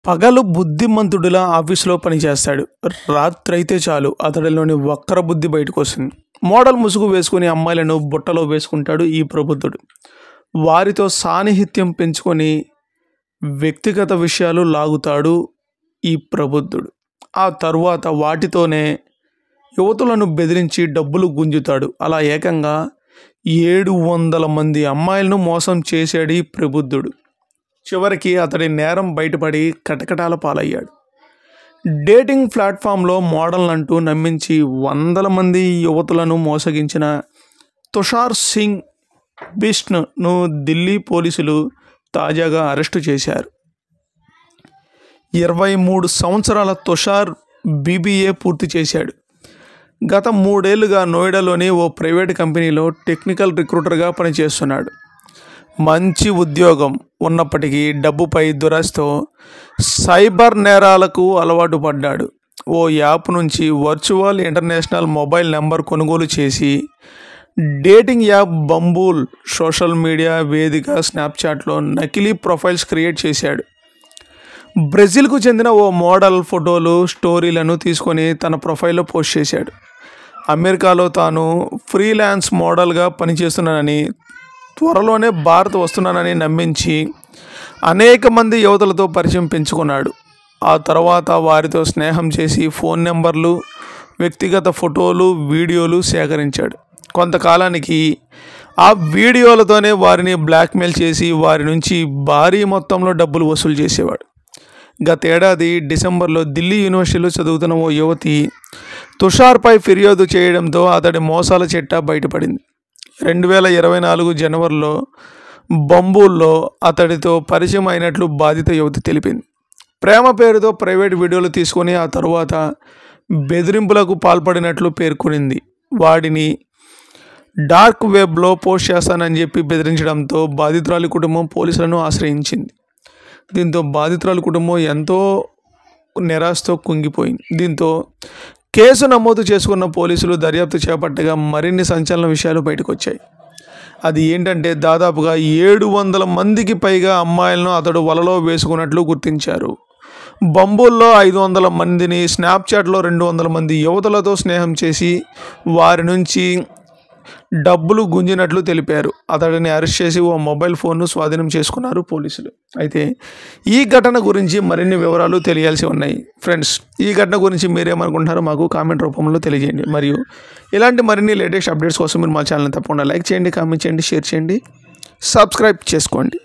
పగలు బుద్ధిమంతుడిలా ఆఫీసులో పనిచేస్తాడు. రాత్రైతే చాలు అతడిలోని వక్ర బుద్ధి బయటకు వస్తుంది. మోడల్ ముసుగు వేసుకుని అమ్మాయిలను బుట్టలో వేసుకుంటాడు ఈ ప్రబుద్ధుడు. వారితో సాన్నిహిత్యం పెంచుకొని వ్యక్తిగత విషయాలు లాగుతాడు ఈ ప్రబుద్ధుడు. ఆ తరువాత వాటితోనే యువతులను బెదిరించి డబ్బులు గుంజుతాడు. అలా ఏకంగా 700 మంది అమ్మాయిలను మోసం చేశాడు ఈ ప్రబుద్ధుడు. చివరికి అతడి నేరం బయటపడి కటకటాల పాలయ్యాడు. డేటింగ్ ప్లాట్ఫామ్లో మోడల్ అంటూ నమ్మించి 100 మంది యువతులను మోసగించిన తుషార్ సింగ్ బిష్ట్ను ఢిల్లీ పోలీసులు తాజాగా అరెస్టు చేశారు. 23 సంవత్సరాల తుషార్ BBA పూర్తి చేశాడు. గత 3 ఏళ్లుగా నోయిడాలోని ఓ ప్రైవేట్ కంపెనీలో టెక్నికల్ రిక్రూటర్గా పనిచేస్తున్నాడు. మంచి ఉద్యోగం ఉన్నప్పటికీ డబ్బుపై దురాశతో సైబర్ నేరాలకు అలవాటు పడ్డాడు. ఓ యాప్ నుంచి వర్చువల్ ఇంటర్నేషనల్ మొబైల్ నెంబర్ కొనుగోలు చేసి డేటింగ్ యాప్ బంబూల్, సోషల్ మీడియా వేదిక స్నాప్చాట్లో నకిలీ ప్రొఫైల్స్ క్రియేట్ చేశాడు. బ్రెజిల్కు చెందిన ఓ మోడల్ ఫోటోలు, స్టోరీలను తీసుకొని తన ప్రొఫైల్లో పోస్ట్ చేశాడు. అమెరికాలో తాను ఫ్రీలాన్స్ మోడల్గా పనిచేస్తున్నానని, త్వరలోనే భారత్ వస్తున్నానని నమ్మించి అనేక మంది యువతులతో పరిచయం పెంచుకున్నాడు. ఆ తర్వాత వారితో స్నేహం చేసి ఫోన్ నెంబర్లు, వ్యక్తిగత ఫోటోలు, వీడియోలు సేకరించాడు. కొంతకాలానికి ఆ వీడియోలతోనే వారిని బ్లాక్మెయిల్ చేసి వారి నుంచి భారీ మొత్తంలో డబ్బులు వసూలు చేసేవాడు. గతేడాది డిసెంబర్లో ఢిల్లీ యూనివర్సిటీలో చదువుతున్న ఓ యువతి తుషార్పై ఫిర్యాదు చేయడంతో అతడి మోసాల చిట్టా బయటపడింది. 2024 జనవరిలో బంబూల్లో అతడితో పరిచయం అయినట్లు బాధిత యువతి తెలిపింది. ప్రేమ పేరుతో ప్రైవేట్ వీడియోలు తీసుకొని ఆ తరువాత బెదిరింపులకు పాల్పడినట్లు పేర్కొనింది. వాడిని డార్క్ వెబ్లో పోస్ట్ చేస్తానని చెప్పి బెదిరించడంతో బాధితురాలి కుటుంబం పోలీసులను ఆశ్రయించింది. దీంతో బాధితురాలి కుటుంబం ఎంతో నిరాశతో కుంగిపోయింది. దీంతో కేసు నమోదు చేసుకున్న పోలీసులు దర్యాప్తు చేపట్టగా మరిన్ని సంచలన విషయాలు బయటకు వచ్చాయి. అది ఏంటంటే దాదాపుగా 700 మందికి పైగా అమ్మాయిలను అతడు వలలో వేసుకున్నట్లు గుర్తించారు. బంబూల్లో 500 మందిని, స్నాప్చాట్లో 200 మంది యువతులతో స్నేహం చేసి వారి నుంచి డబ్బులు గుంజినట్లు తెలిపారు. అతడిని అరెస్ట్ చేసి ఓ మొబైల్ ఫోన్ను స్వాధీనం చేసుకున్నారు పోలీసులు. అయితే ఈ ఘటన గురించి మరిన్ని వివరాలు తెలియాల్సి ఉన్నాయి. ఫ్రెండ్స్, ఈ ఘటన గురించి మీరేమనుకుంటున్నారో మాకు కామెంట్ రూపంలో తెలియజేయండి. మరియు ఇలాంటి మరిన్ని లేటెస్ట్ అప్డేట్స్ కోసం మీరు మా ఛానల్ని తప్పకుండా లైక్ చేయండి, కామెంట్ చేయండి, షేర్ చేయండి, సబ్స్క్రైబ్ చేసుకోండి.